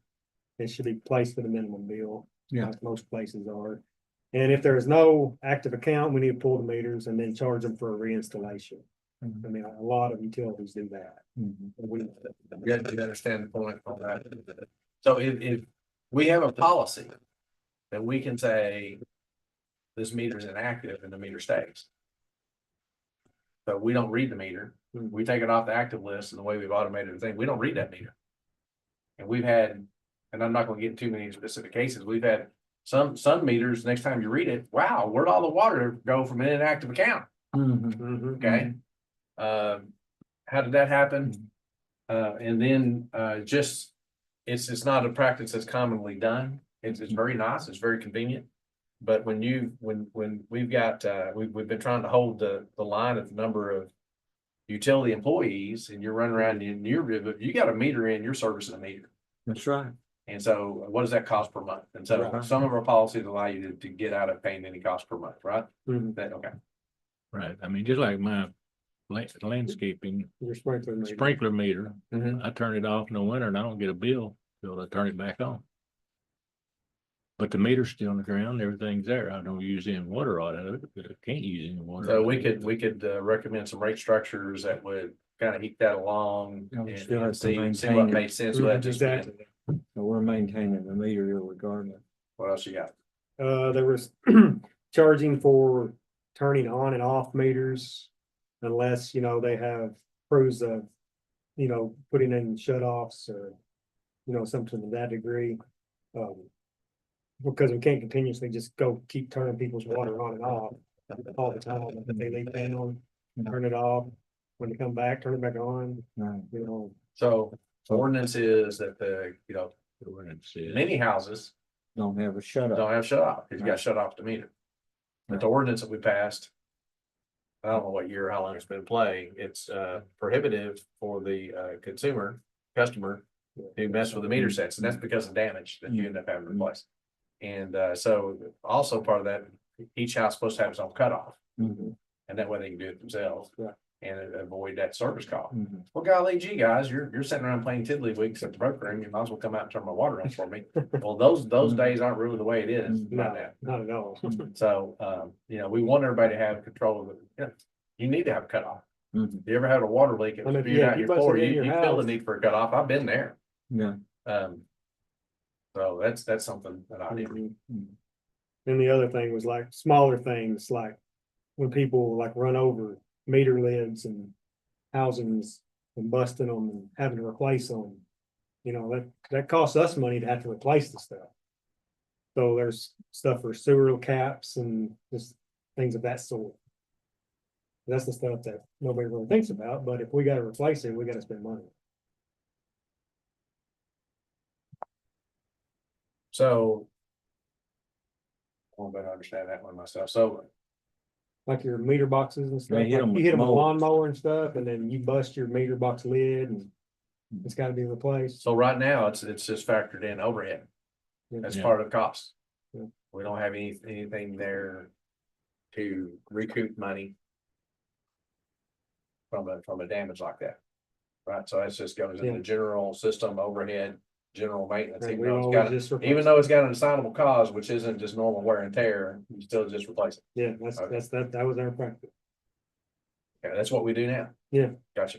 It should be placed with a minimum bill. Yeah. Like most places are. And if there is no active account, we need to pull the meters and then charge them for a reinstallation. I mean, a lot of utilities do that. Mhm. You understand the point on that. So if we have a policy that we can say this meter is inactive and the meter stays. So we don't read the meter, we take it off the active list, and the way we've automated the thing, we don't read that meter. And we've had, and I'm not gonna get into too many specific cases, we've had some meters, next time you read it, wow, where'd all the water go from an inactive account? Mhm. Okay. How did that happen? And then, it's not a practice that's commonly done. It's very nice, it's very convenient. But when we've got, we've been trying to hold the line of the number of utility employees, and you're running around in you got a meter in, you're servicing a meter. That's right. And so what does that cost per month? And so Right. some of our policies allow you to get out of paying any cost per month, right? Mhm. Okay. Right, I mean, just like my landscaping Your sprinkler meter. sprinkler meter, Mhm. I turn it off in the winter and I don't get a bill till I turn it back on. But the meter's still on the ground, everything's there, I don't use any water out of it, I can't use any water. So out we of it. could recommend some rate structures that would kind of keep that along Yeah, we and still have to see maintain what it. made sense with that. Just being- Exactly. So we're maintaining the meter regardless. What else you got? There was charging for turning on and off meters. Unless, they have crews of, putting in shut offs or, something to that degree. Because we can't continuously just keep turning people's water on and off all the time. If they leave it on, turn it off. When they come back, turn it back on, Right. So ordinance is that The ordinance says- many houses Don't have a shut don't off. have shut off, because you got Right. shut off the meter. But Right. the ordinance that we passed, I don't know what year, how long it's been in play, it's prohibitive for the customer to mess with the meter sets, and that's because of damage that you end up having to replace. And so also part of that, each house is supposed to have its own cutoff, Mhm. and that way they can do it themselves. Right. And avoid that service call. Mhm. Well, golly gee, guys, you're sitting around playing tiddlywinks at the broker, and you might as well come out and turn my water on for me. Well, those days aren't really the way it is right No, now. not at all. So, we want everybody to have control of it. You need to have a cutoff. Mhm. You ever had a water leak? It I mean, was spewed yeah, out you your bust floor. it in You your feel the house. need for a cutoff. I've been there. Yeah. So that's something that I do. Mhm. And the other thing was like smaller things, like when people like run over meter lids and housings and busting them and having to replace them. That costs us money to have to replace the stuff. So there's stuff for sewer caps and just things of that sort. That's the stuff that nobody really thinks about, but if we gotta replace it, we gotta spend money. So. I want to better understand that one myself. So Like your meter boxes and stuff, They hit like 'em you with hit them with a mowers. lawnmower and stuff, and then you bust your meter box lid and it's gotta be replaced. So right now, it's just factored in overhead. That's Yeah. part of the cost. Yeah. We don't have anything there to recoup money from a damage like that. Right, so that just goes in Yeah. the general system overhead, general maintenance, And even we though it's always got, just replace even it. though it's got an assignable cause, which isn't just normal wear and tear, you still just replace it. Yeah, Okay. that was our practice. Okay, that's what we do now. Yeah. Gotcha.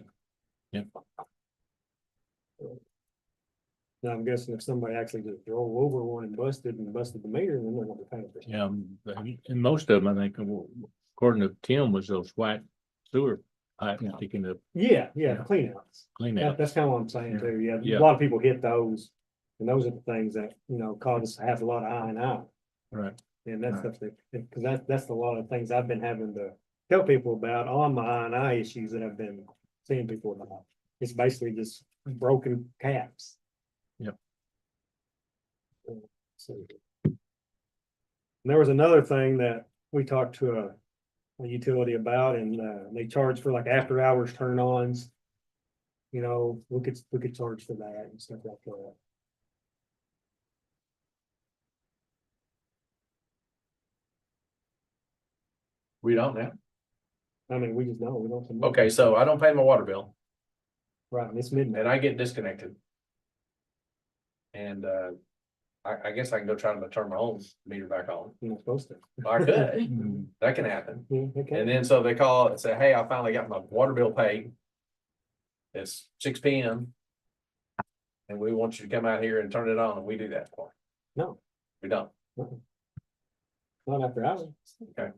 Now I'm guessing if somebody actually just drove over one and busted the meter, then they're gonna be paying for it. Yeah, and most of them, I think, according to Tim, was those white sewer pipes Yeah. sticking up, Yeah, Yeah. clean outs. clean out. That's kind of what I'm saying Yeah. too. Yeah, Yeah. a lot of people hit those. And those are the things that, cause us to have a lot of I and out. Right. And that's Right. stuff that, cause that's a lot of things I've been having to tell people about on my I and I issues that I've been seeing people about. It's basically just broken caps. Yep. So. And there was another thing that we talked to a utility about, and they charge for like after hours turn ons. We could charge for that and stuff like that. We don't now. I mean, we just know, we don't. Okay, so I don't pay my water bill Right, and it's midnight. and I get disconnected. And I guess I can go try to turn my own meter back on. You're not supposed to. I could, that can happen. Yeah, okay. And then so they call and say, hey, I finally got my water bill paid. It's 6 p.m. And we want you to come out here and turn it on, and we do that for you. No. We don't. Not after hours. Okay.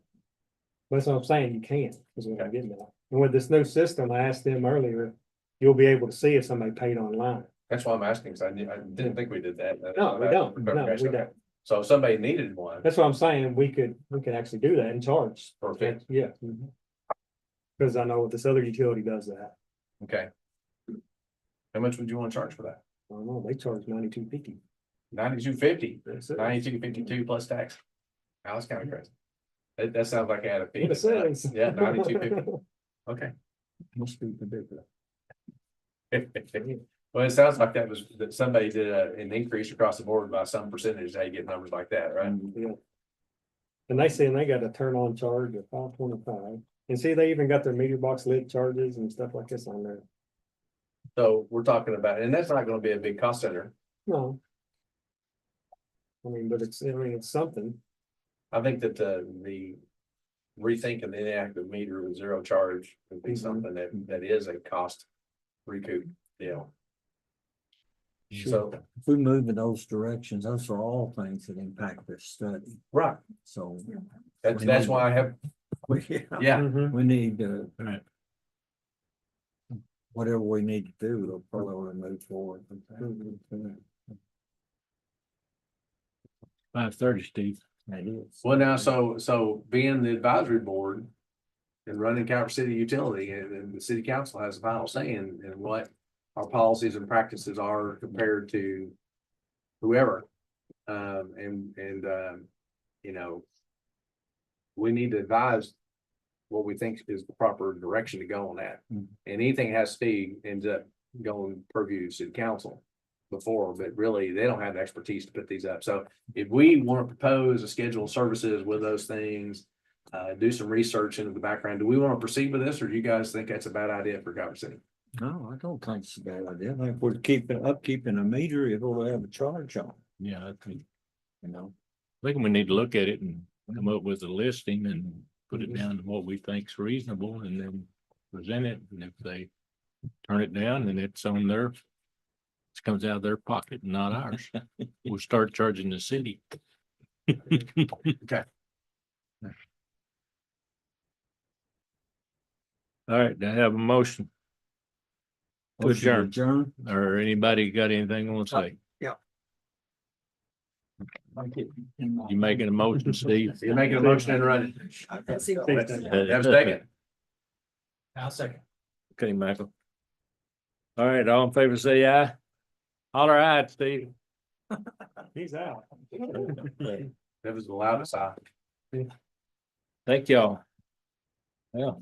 That's what I'm saying, you can't, is what I'm getting at. And with this new system, I asked them earlier, you'll be able to see if somebody paid online. That's why I'm asking, because I didn't think we did that. No, we don't, no, we don't. So if somebody needed one, That's what I'm saying, we could actually do that and charge. perfect, Yeah. Cause I know this other utility does that. okay. How much would you want to charge for that? I don't know, they charge $92.50. 92.50, That's it. 92.52 plus tax. Now, that's kind of crazy. That sounds like I had a fee. It says. Yeah, 92.50, okay. Must be ridiculous. Well, it sounds like that somebody did an increase across the board by some percentage, how you get numbers like that, right? Yeah. And they say they got a turn on charge of $5.25. And see, they even got their meter box lit charges and stuff like this on there. So we're talking about, and that's not gonna be a big cost center. No. I mean, but it's something. I think that the rethinking the inactive meter with zero charge would be Mhm. something that is a cost recoup deal. So, If we move in those directions, those are all things that impact this study, right, so. that's why I have, yeah, Mhm. We need to. Right. Whatever we need to do, we'll probably move forward. with that. Mhm. 5:30, Steve. That is. well, now, so being the advisory board. And running Calvert City Utility and the city council has a final say in what our policies and practices are compared to. Whoever, we need to advise. What we think is the proper direction to go on that. Mhm. And anything has to be, ends up going purview to city council. Before, but really, they don't have the expertise to put these up. So if we want to propose a schedule of services with those things. Do some research into the background. Do we want to proceed with this, or do you guys think that's a bad idea for Calvert City? No, I don't think it's a bad idea. I think if we're upkeeping a meter, it'll have a charge on, Yeah, I think it. we need to look at it and come up with a listing and put it down to what we think's reasonable and then present it. And if they turn it down, then it's on their, it comes out of their pocket, not ours. We'll start charging the city. Okay. All right, I have a motion. To Motion to adjourn, or anybody got anything on to say? You making a motion, Steve? You're making a motion and running. Have a second. I'll second. Okay, Michael. All right, all in favor, say aye. Holler aye, Steve. He's out. That was the loudest I. Thank y'all. Yeah.